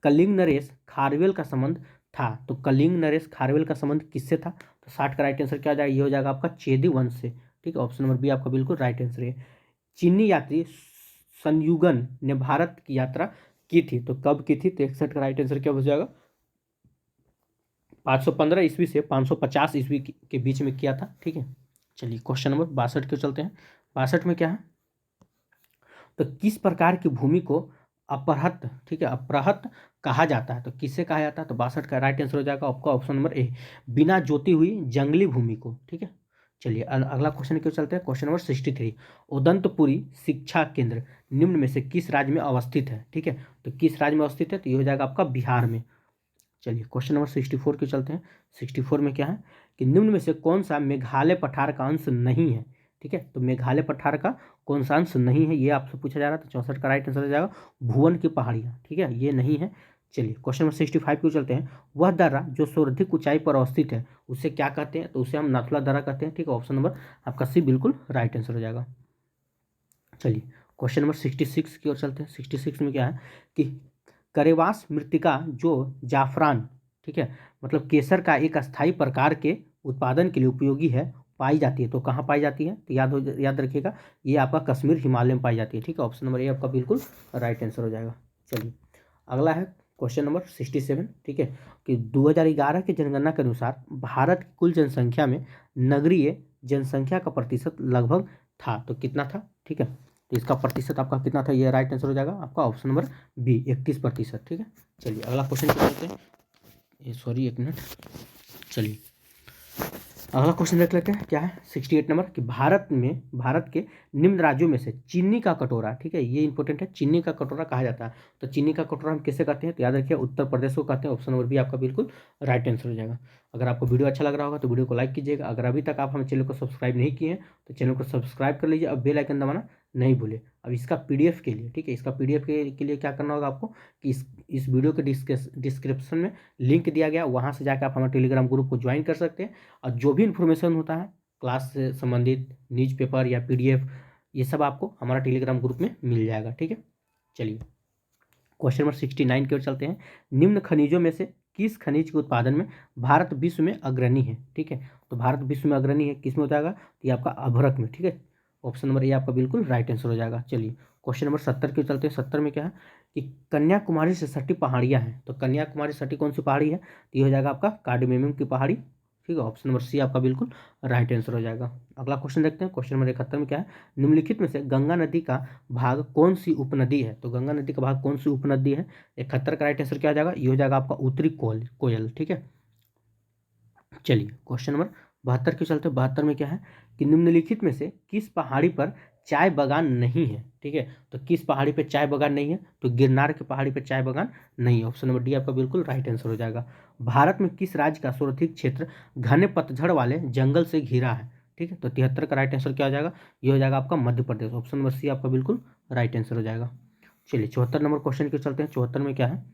कलिंग नरेश खारवेल का संबंध था। तो कलिंग नरेश खारवेल का संबंध किससे था, तो 60 का राइट आंसर क्या हो जाएगा, ये हो जाएगा आपका चेदी वंश से, ठीक है। ऑप्शन नंबर बी आपका बिल्कुल राइट आंसर है। चीनी यात्री संयुगन ने भारत की यात्रा की थी, तो कब की थी, तो 61 का राइट आंसर क्या हो जाएगा, 515 ईस्वी से 550 ईस्वी के बीच में किया था, ठीक है। चलिए क्वेश्चन नंबर 62 क्यों चलते हैं। 62 में क्या है, तो किस प्रकार की भूमि को अपरहत, ठीक है, अपरहत कहा जाता है, तो किससे कहा जाता है, तो 62 का राइट आंसर हो जाएगा आपका ऑप्शन नंबर ए, बिना जोती हुई जंगली भूमि को, ठीक है। चलिए अगला क्वेश्चन क्यों चलते हैं। क्वेश्चन नंबर 63, उदंतपुरी शिक्षा केंद्र निम्न में से किस राज्य में अवस्थित है, ठीक है। तो किस राज्य में अवस्थित है, तो ये हो जाएगा आपका बिहार में। चलिए क्वेश्चन नंबर 64 क्यों चलते हैं। 64 में क्या है, कि निम्न में से कौन सा मेघालय पठार का अंश नहीं है, ठीक है। तो मेघालय पठार का कौन सा अंश नहीं है, ये आपसे पूछा जा रहा था। 64 का राइट आंसर हो जाएगा भुवन की पहाड़ियाँ, ठीक है, ये नहीं है। चलिए क्वेश्चन नंबर 65 क्यों चलते हैं, वह दर्रा जो सर्वाधिक ऊंचाई पर अवस्थित है उसे क्या कहते हैं, तो उसे हम नाथुला दर्रा कहते हैं, ठीक है। ऑप्शन नंबर आपका सी बिल्कुल राइट आंसर हो जाएगा। चलिए क्वेश्चन नंबर 66 की ओर चलते हैं। 66 में क्या है, कि करेवास मृत्तिका जो जाफरान, ठीक है, मतलब केसर का एक अस्थायी प्रकार के उत्पादन के लिए उपयोगी है, पाई जाती है। तो कहाँ पाई जाती है, तो याद रखिएगा, ये आपका कश्मीर हिमालय में पाई जाती है, ठीक है। ऑप्शन नंबर ए आपका बिल्कुल राइट आंसर हो जाएगा। चलिए अगला है क्वेश्चन नंबर 67, ठीक है, कि 2011 की जनगणना के अनुसार भारत की कुल जनसंख्या में नगरीय जनसंख्या का प्रतिशत लगभग था, तो कितना था, ठीक है। तो इसका प्रतिशत आपका कितना था, ये राइट आंसर हो जाएगा आपका ऑप्शन नंबर बी 31%, ठीक है। चलिए अगला क्वेश्चन क्या करते हैं, ये सॉरी 1 मिनट। चलिए अगला क्वेश्चन देख लेते हैं, क्या है 68 नंबर, कि भारत के निम्न राज्यों में से चीनी का कटोरा, ठीक है, ये इंपॉर्टेंट है, चीनी का कटोरा कहा जाता है। तो चीनी का कटोरा हम किसे कहते हैं, तो याद रखिए उत्तर प्रदेश को कहते हैं। ऑप्शन नंबर बी आपका बिल्कुल राइट आंसर हो जाएगा। अगर आपको वीडियो अच्छा लग रहा होगा तो वीडियो को लाइक कीजिएगा। अगर अभी तक आप हमारे चैनल को सब्सक्राइब नहीं किए हैं तो चैनल को सब्सक्राइब कर लीजिए। अब बेल आइकन दबाना नहीं भूले। अब इसका पीडीएफ के लिए, ठीक है, इसका पीडीएफ के लिए क्या करना होगा आपको, कि इस वीडियो के डिस्क्रिप्शन में लिंक दिया गया, वहाँ से जाकर आप हमारे टेलीग्राम ग्रुप को ज्वाइन कर सकते हैं। और जो भी इन्फॉर्मेशन होता है क्लास से संबंधित, न्यूज़पेपर या पीडीएफ, ये सब आपको हमारा टेलीग्राम ग्रुप में मिल जाएगा, ठीक है। चलिए क्वेश्चन नंबर 69 की ओर चलते हैं, निम्न खनिजों में से किस खनिज के उत्पादन में भारत विश्व में अग्रणी है, ठीक है। तो भारत विश्व में अग्रणी है किस में हो जाएगा, तो ये आपका अभ्रक में, ठीक है। ऑप्शन नंबर ए आपका बिल्कुल राइट आंसर हो जाएगा। चलिए क्वेश्चन नंबर 70 की ओर चलते हैं। 70 में क्या है, कि कन्याकुमारी से सटी पहाड़ियाँ हैं। तो कन्याकुमारी से सटी कौन सी पहाड़ी है, तो ये हो जाएगा आपका कार्डेमियम की पहाड़ी, ठीक है। ऑप्शन नंबर सी आपका बिल्कुल राइट आंसर हो जाएगा। अगला क्वेश्चन देखते हैं। क्वेश्चन नंबर 71 में क्या है, निम्नलिखित में से गंगा नदी का भाग कौन सी उपनदी है। तो गंगा नदी का भाग कौन सी उपनदी है, 71 का राइट आंसर क्या हो जाएगा, ये हो जाएगा आपका उत्तरी कोयल, ठीक है। चलिए क्वेश्चन नंबर 72 के चलते। 72 में क्या है, कि निम्नलिखित में से किस पहाड़ी पर चाय बागान नहीं है, ठीक है। तो किस पहाड़ी पे चाय बागान नहीं है? तो गिरनार की पहाड़ी पे चाय बागान नहीं है। ऑप्शन नंबर डी आपका बिल्कुल राइट आंसर हो जाएगा। भारत में किस राज्य का सर्वाधिक क्षेत्र घने पतझड़ वाले जंगल से घिरा है? ठीक है, तो 73 का राइट आंसर क्या हो जाएगा? ये हो जाएगा आपका Madhya Pradesh. Option number C आपका बिल्कुल राइट आंसर हो जाएगा। चलिए 74 नंबर क्वेश्चन के चलते हैं। 74 में क्या है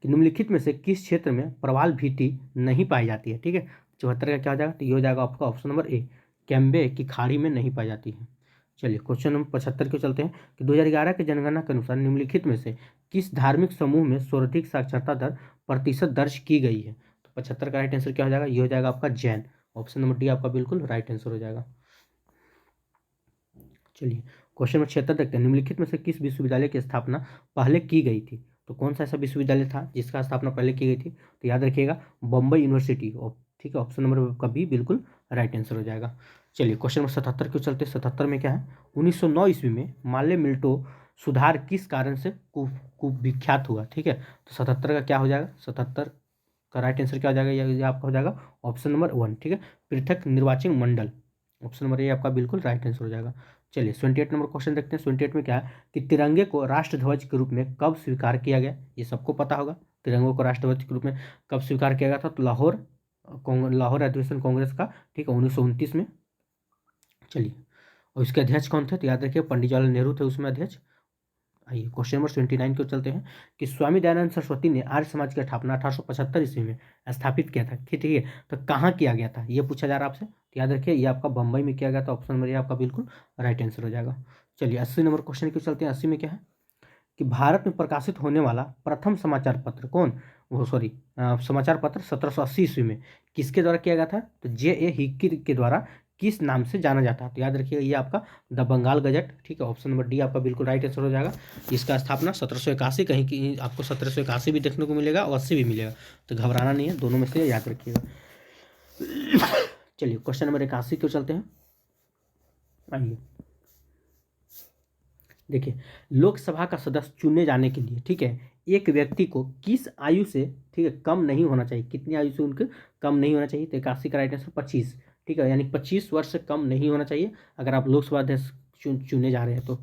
कि निम्नलिखित में से किस क्षेत्र में प्रवाल भीटी नहीं पाई जाती है? ठीक है, 74 का क्या हो जाएगा? तो ये हो जाएगा आपका ऑप्शन नंबर ए, कैम्बे की खाड़ी में नहीं पाई जाती है। चलिए क्वेश्चन नंबर 75 के चलते हैं कि 2011 की जनगणना के अनुसार निम्नलिखित में से किस धार्मिक समूह में सर्वाधिक साक्षरता दर प्रतिशत दर्ज की गई है? तो 75 का राइट आंसर क्या हो जाएगा? ये हो जाएगा आपका जैन। ऑप्शन नंबर डी आपका बिल्कुल राइट आंसर हो जाएगा। चलिए क्वेश्चन नंबर 76 देखते हैं। निम्नलिखित में से किस विश्वविद्यालय की स्थापना पहले की गई थी? तो कौन सा ऐसा विश्वविद्यालय था जिसका स्थापना पहले की गई थी? तो याद रखिएगा बम्बई यूनिवर्सिटी। ठीक है, ऑप्शन नंबर का बी बिल्कुल राइट आंसर हो जाएगा। चलिए क्वेश्चन नंबर 77 के चलते। 77 में क्या है? 1909 ईस्वी में माले मिल्टो सुधार किस कारण से कुविख्यात हुआ? ठीक है, तो 77 का क्या हो जाएगा? 77 का राइट आंसर क्या हो जाएगा? ये आपका हो जाएगा ऑप्शन नंबर 1। ठीक है, पृथक निर्वाचन मंडल। ऑप्शन नंबर ए आपका बिल्कुल राइट आंसर हो जाएगा। चलिए 78 नंबर क्वेश्चन देखते हैं। 78 में क्या है कि तिरंगे को राष्ट्रध्वज के रूप में कब स्वीकार किया गया? ये सबको पता होगा। तिरंगे को राष्ट्रध्वज के रूप में कब स्वीकार किया गया था? तो लाहौर अधिवेशन कांग्रेस का, ठीक है, 1929 में। चलिए, और इसके अध्यक्ष कौन थे? तो याद रखिए पंडित जवाहरलाल नेहरू थे उसमें अध्यक्ष। आइए क्वेश्चन नंबर 29 को चलते हैं कि स्वामी दयानंद सरस्वती ने आर्य समाज की स्थापना 1875 ईस्वी में स्थापित किया था। ठीक है, तो कहाँ किया गया था ये पूछा जा रहा है आपसे। तो याद रखिए ये आपका बम्बई में किया गया था। ऑप्शन नंबर ये आपका बिल्कुल राइट आंसर हो जाएगा। चलिए 80 नंबर क्वेश्चन को चलते हैं। 80 में क्या है कि भारत में प्रकाशित होने वाला प्रथम समाचार पत्र समाचार पत्र 1780 ईस्वी में किसके द्वारा किया गया था? तो J.A. हिक्की के द्वारा किस नाम से जाना जाता है? तो याद रखिएगा ये आपका द बंगाल गजट। ठीक है, ऑप्शन नंबर डी आपका बिल्कुल राइट आंसर हो जाएगा। इसका स्थापना 1781, कहीं की आपको 1781 भी देखने को मिलेगा और 80 भी मिलेगा, तो घबराना नहीं है, दोनों में से याद रखिएगा। चलिए क्वेश्चन नंबर 81 को चलते हैं। आइए देखिए, लोकसभा का सदस्य चुने जाने के लिए, ठीक है, एक व्यक्ति को किस आयु से, ठीक है, कम नहीं होना चाहिए? कितनी आयु से उनके कम नहीं होना चाहिए? तो 81 का राइट आंसर 25। ठीक है, यानी 25 वर्ष से कम नहीं होना चाहिए अगर आप लोकसभा अध्यक्ष चुने जा रहे हैं तो।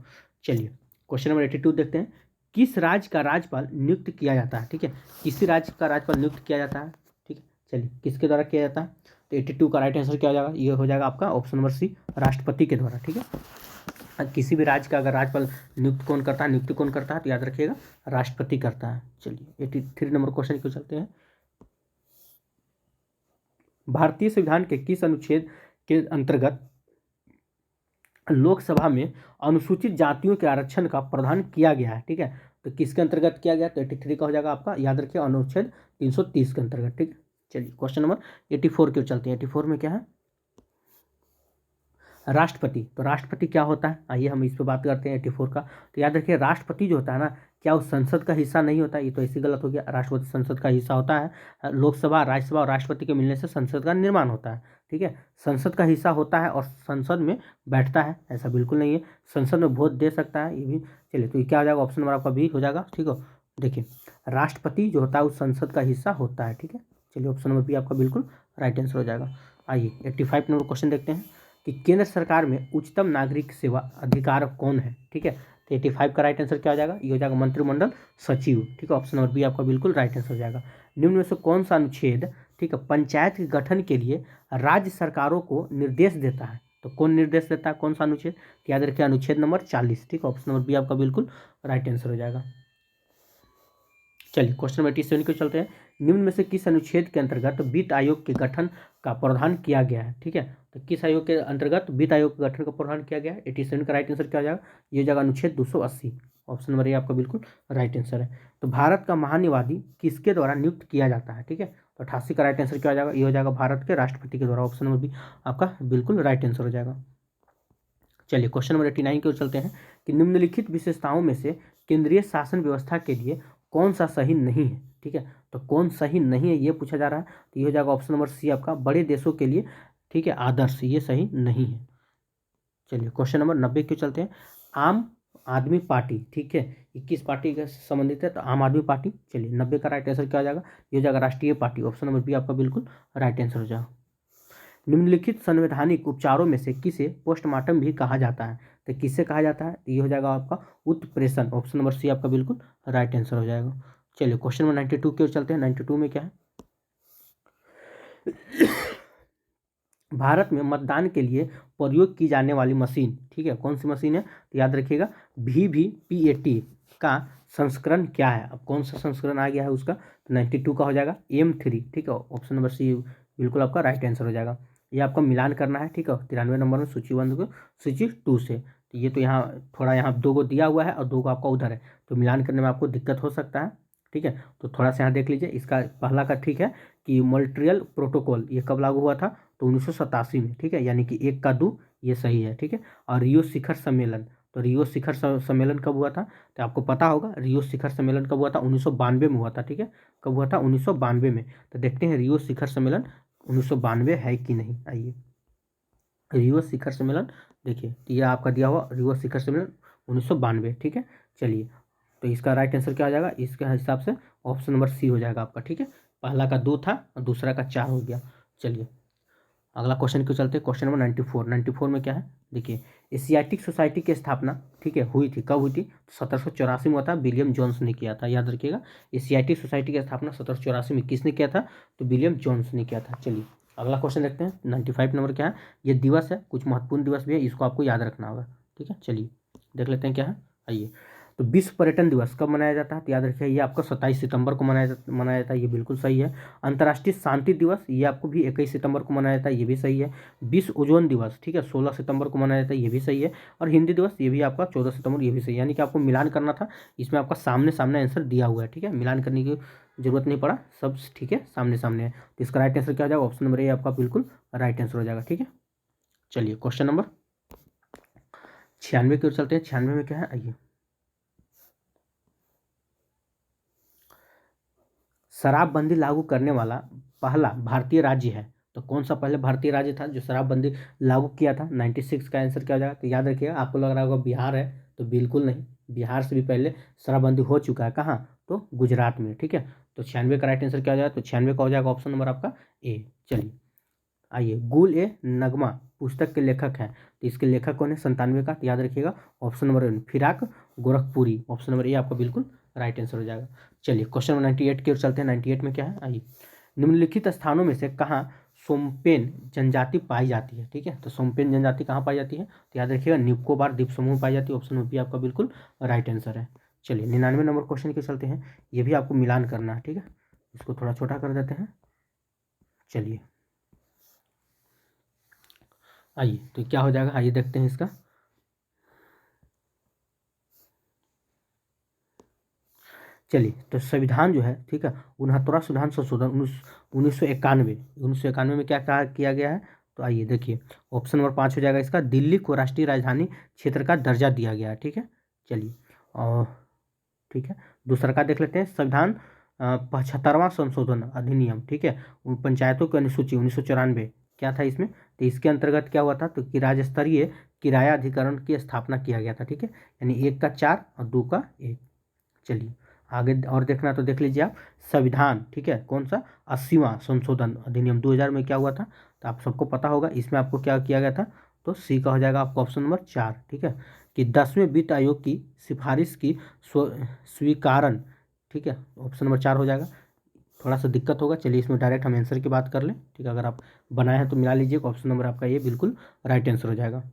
चलिए क्वेश्चन नंबर 82 देखते हैं। किस राज्य का राज्यपाल नियुक्त किया जाता है? ठीक है, किसी राज्य का राज्यपाल नियुक्त किया जाता है। ठीक है, चलिए किसके द्वारा किया जाता है? तो 82 का राइट आंसर क्या हो जाएगा? ये हो जाएगा आपका ऑप्शन नंबर सी, राष्ट्रपति के द्वारा। ठीक है, किसी भी राज्य का अगर राज्यपाल नियुक्त कौन करता है? तो याद रखिएगा राष्ट्रपति करता है। चलिए 83 नंबर क्वेश्चन को चलते हैं। भारतीय संविधान के किस अनुच्छेद के अंतर्गत लोकसभा में अनुसूचित जातियों के आरक्षण का प्रावधान किया गया है? ठीक है, तो किसके अंतर्गत किया गया? तो 83 का हो जाएगा आपका, याद रखिए, अनुच्छेद 330 के अंतर्गत। ठीक है, चलिए क्वेश्चन नंबर 84 के चलते हैं। 84 में क्या है? राष्ट्रपति। तो राष्ट्रपति क्या होता है? आइए हम इस पर बात करते हैं 84 का। तो याद रखिए राष्ट्रपति जो होता है ना, क्या वो संसद का हिस्सा नहीं होता? ये तो ऐसी गलत हो गया। राष्ट्रपति संसद का हिस्सा होता है। लोकसभा, राज्यसभा और राष्ट्रपति के मिलने से संसद का निर्माण होता है। ठीक है, संसद का हिस्सा होता है और संसद में बैठता है, ऐसा बिल्कुल नहीं है। संसद में वोट दे सकता है, ये भी। चलिए तो ये क्या हो जाएगा? ऑप्शन नंबर आपका बी हो जाएगा। ठीक है, देखिए राष्ट्रपति जो होता है उस संसद का हिस्सा होता है। ठीक है, चलिए ऑप्शन नंबर बी आपका बिल्कुल राइट आंसर हो जाएगा। आइए 85 नंबर क्वेश्चन देखते हैं कि केंद्र सरकार में उच्चतम नागरिक सेवा अधिकार कौन है? ठीक है, तो 85 का राइट आंसर क्या हो जाएगा? ये हो जाएगा मंत्रिमंडल सचिव। ठीक है, ऑप्शन नंबर बी आपका बिल्कुल राइट आंसर हो जाएगा। निम्न में से कौन सा अनुच्छेद, ठीक है, पंचायत के गठन के लिए राज्य सरकारों को निर्देश देता है? तो कौन निर्देश देता है? कौन सा अनुच्छेद? याद रखिए अनुच्छेद नंबर 40। ठीक है, ऑप्शन नंबर बी आपका बिल्कुल राइट आंसर हो जाएगा। चलिए क्वेश्चन नंबर 87 को चलते हैं। निम्न में से किस अनुच्छेद के अंतर्गत वित्त आयोग के गठन का प्रावधान किया गया है? ठीक है, तो किस आयोग के अंतर्गत वित्त आयोग के गठन का प्रावधान किया गया है? 87 का राइट आंसर क्या हो जाएगा? ये जाएगा अनुच्छेद 280। ऑप्शन नंबर ए आपका बिल्कुल राइट आंसर है। तो भारत का महान्यवादी किसके द्वारा नियुक्त किया जाता है? ठीक है, तो 88 का राइट आंसर क्या हो जाएगा? ये हो जाएगा भारत के राष्ट्रपति के द्वारा। ऑप्शन नंबर बी आपका बिल्कुल राइट आंसर हो जाएगा। चलिए क्वेश्चन नंबर 89 की ओर चलते हैं कि निम्नलिखित विशेषताओं में से केंद्रीय शासन व्यवस्था के लिए कौन सा सही नहीं है? ठीक है, तो कौन सही नहीं है ये पूछा जा रहा है। तो ये हो जाएगा ऑप्शन नंबर सी आपका, बड़े देशों के लिए, ठीक है, आदर्श, ये सही नहीं है। चलिए क्वेश्चन नंबर 90 क्यों चलते हैं। आम आदमी पार्टी, ठीक है, ये किस पार्टी के संबंधित है? तो आम आदमी पार्टी। चलिए 90 का राइट आंसर क्या हो जाएगा? ये हो जाएगा राष्ट्रीय पार्टी। ऑप्शन नंबर बी आपका बिल्कुल राइट आंसर हो जाएगा। निम्नलिखित संवैधानिक उपचारों में से किसे पोस्टमार्टम भी कहा जाता है? तो किससे कहा जाता है? ये हो जाएगा आपका उत्प्रेषण। ऑप्शन नंबर सी आपका बिल्कुल राइट आंसर हो जाएगा। चलिए क्वेश्चन नंबर 92 की ओर चलते हैं। 92 में क्या है? भारत में मतदान के लिए प्रयोग की जाने वाली मशीन, ठीक है, कौन सी मशीन है? तो याद रखिएगा VVPAT का संस्करण क्या है? अब कौन सा संस्करण आ गया है उसका? तो 92 का हो जाएगा M3, ठीक है, ऑप्शन नंबर सी बिल्कुल आपका राइट आंसर हो जाएगा। ये आपका मिलान करना है, ठीक है, 93 नंबर में सूचीबद्ध को सूची 2 से। तो ये तो यहाँ थोड़ा यहाँ 2 को दिया हुआ है और 2 को आपका उधर है, तो मिलान करने में आपको दिक्कत हो सकता है, ठीक है। तो थोड़ा सा यहाँ देख लीजिए, इसका पहला का ठीक है कि मॉन्ट्रियल प्रोटोकॉल ये कब लागू हुआ था? तो 1987 में, ठीक है, यानी कि 1 का 2 ये सही है, ठीक है। और रियो शिखर सम्मेलन, तो रियो शिखर सम्मेलन कब हुआ था? तो आपको पता होगा रियो शिखर सम्मेलन कब हुआ था? 1992 में हुआ था, ठीक है। कब हुआ था? 1992 में। तो देखते हैं रियो शिखर सम्मेलन 1992 है कि नहीं। आइए रियो शिखर सम्मेलन देखिए, तो ये आपका दिया हुआ रियो शिखर सम्मेलन 1992, ठीक है। चलिए तो इसका राइट आंसर क्या हो जाएगा? इसके हिसाब से ऑप्शन नंबर सी हो जाएगा आपका, ठीक है। पहला का 2 था और दूसरा का 4 हो गया। चलिए अगला क्वेश्चन क्यों चलते हैं। क्वेश्चन नंबर 94 में क्या है? देखिए एशियाटिक सोसाइटी की स्थापना, ठीक है, हुई थी, कब हुई थी? 1784 में हुआ था, विलियम जोन्स ने किया था, याद रखिएगा। एशियाटिक सोसाइटी की स्थापना 1784 में किसने किया था? तो विलियम जोन्स ने किया था। चलिए अगला क्वेश्चन देखते हैं। 95 नंबर क्या है? ये दिवस है, कुछ महत्वपूर्ण दिवस भी है, इसको आपको याद रखना होगा, ठीक है। चलिए देख लेते हैं क्या है। आइए तो विश्व पर्यटन दिवस कब मनाया जाता है? तो याद रखिए ये आपका 27 सितंबर को मनाया जाता है, ये बिल्कुल सही है। अंतर्राष्ट्रीय शांति दिवस ये आपको भी 21 सितंबर को मनाया जाता है, ये भी सही है। विश्व ओजोन दिवस, ठीक है, 16 सितंबर को मनाया जाता है, ये भी सही है। और हिंदी दिवस ये भी आपका 14 सितंबर, ये भी सही है। यानी कि आपको मिलान करना था, इसमें आपका सामने सामने आंसर दिया हुआ है, ठीक है, मिलान करने की जरूरत नहीं पड़ा, सब ठीक है, सामने सामने है। तो इसका राइट आंसर क्या हो जाएगा? ऑप्शन नंबर ए आपका बिल्कुल राइट आंसर हो जाएगा, ठीक है। चलिए क्वेश्चन नंबर 96 की ओर चलते हैं। 96 में क्या है? आइए शराबबंदी लागू करने वाला पहला भारतीय राज्य है, तो कौन सा पहले भारतीय राज्य था जो शराबबंदी लागू किया था? 96 का आंसर क्या हो जाएगा? तो याद रखिएगा, आपको लग रहा होगा बिहार है, तो बिल्कुल नहीं, बिहार से भी पहले शराबबंदी हो चुका है। कहाँ? तो गुजरात में, ठीक है। तो 96 का राइट आंसर क्या हो जाएगा? तो 96 का हो जाएगा ऑप्शन नंबर आपका ए। चलिए आइए गुल ए नगमा पुस्तक के लेखक हैं, तो इसके लेखक कौन है 97 का? तो याद रखिएगा option number A Firaq Gorakhpuri, option number A आपका बिल्कुल राइट आंसर हो जाएगा। चलिए क्वेश्चन नंबर 98 की ओर चलते हैं। 98 में क्या है? आइए निम्नलिखित स्थानों में से कहाँ सोम्पेन जनजाति पाई जाती है, ठीक है। तो सोम्पेन जनजाति कहाँ पाई जाती है? तो याद रखिएगा निकोबार द्वीप समूह में पाई जाती है, ऑप्शन नंबर बी आपका बिल्कुल राइट आंसर है। चलिए 99 नंबर क्वेश्चन की चलते हैं, ये भी आपको मिलान करना है, ठीक है। इसको थोड़ा छोटा कर देते हैं। चलिए आइए तो क्या हो जाएगा, आइए देखते हैं इसका। चलिए तो संविधान जो है, ठीक है, 69वां संविधान संशोधन 1991 में क्या कहा किया गया है? तो आइए देखिए ऑप्शन नंबर 5 हो जाएगा इसका, दिल्ली को राष्ट्रीय राजधानी क्षेत्र का दर्जा दिया गया है, ठीक है। चलिए और ठीक है दूसरा का देख लेते हैं। संविधान 75वां संशोधन अधिनियम, ठीक है, पंचायतों की अनुसूची 1994 क्या था इसमें? तो इसके अंतर्गत क्या हुआ था? तो कि राज्य स्तरीय किराया अधिकरण की स्थापना किया गया था, ठीक है, यानी 1 का 4 और 2 का 1। चलिए आगे और देखना तो देख लीजिए आप, संविधान, ठीक है, कौन सा 80वां संशोधन अधिनियम 2000 में क्या हुआ था? तो आप सबको पता होगा, इसमें आपको क्या किया गया था? तो सी का हो जाएगा आपका ऑप्शन नंबर 4, ठीक है, कि 10वें वित्त आयोग की सिफारिश की स्वीकारण, ठीक है, ऑप्शन नंबर 4 हो जाएगा। थोड़ा सा दिक्कत होगा, चलिए इसमें डायरेक्ट हम आंसर की बात कर लें, ठीक है, अगर आप बनाए हैं तो मिला लीजिए, ऑप्शन नंबर आपका ये बिल्कुल राइट आंसर हो जाएगा।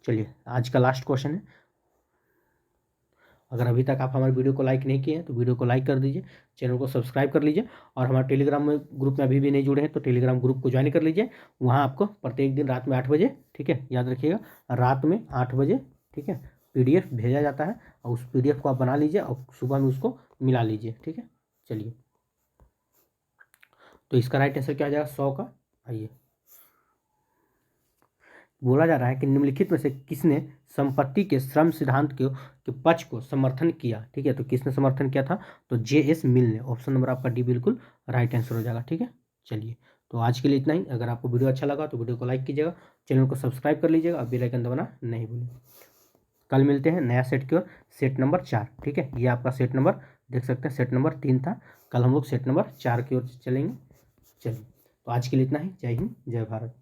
चलिए आज का लास्ट क्वेश्चन है। अगर अभी तक आप हमारे वीडियो को लाइक नहीं किए हैं तो वीडियो को लाइक कर दीजिए, चैनल को सब्सक्राइब कर लीजिए, और हमारे टेलीग्राम में ग्रुप में अभी भी नहीं जुड़े हैं तो टेलीग्राम ग्रुप को ज्वाइन कर लीजिए। वहाँ आपको प्रत्येक दिन रात में 8 बजे, ठीक है, याद रखिएगा रात में 8 बजे, ठीक है, PDF भेजा जाता है, और उस PDF को आप बना लीजिए और सुबह में उसको मिला लीजिए, ठीक है। चलिए तो इसका राइट आंसर क्या आ जाएगा 100 का? आइए बोला जा रहा है कि निम्नलिखित में से किसने संपत्ति के श्रम सिद्धांत के पक्ष को समर्थन किया, ठीक है, तो किसने समर्थन किया था? तो JS मिल ने, ऑप्शन नंबर आपका डी बिल्कुल राइट आंसर हो जाएगा, ठीक है। चलिए तो आज के लिए इतना ही। अगर आपको वीडियो अच्छा लगा तो वीडियो को लाइक कीजिएगा, चैनल को सब्सक्राइब कर लीजिएगा और बेल आइकन दबाना नहीं भूलें। कल मिलते हैं नया सेट की ओर, सेट नंबर 4, ठीक है, ये आपका सेट नंबर देख सकते हैं, सेट नंबर 3 था, कल हम लोग सेट नंबर 4 की ओर चलेंगे। चलिए तो आज के लिए इतना ही। जय हिंद, जय भारत।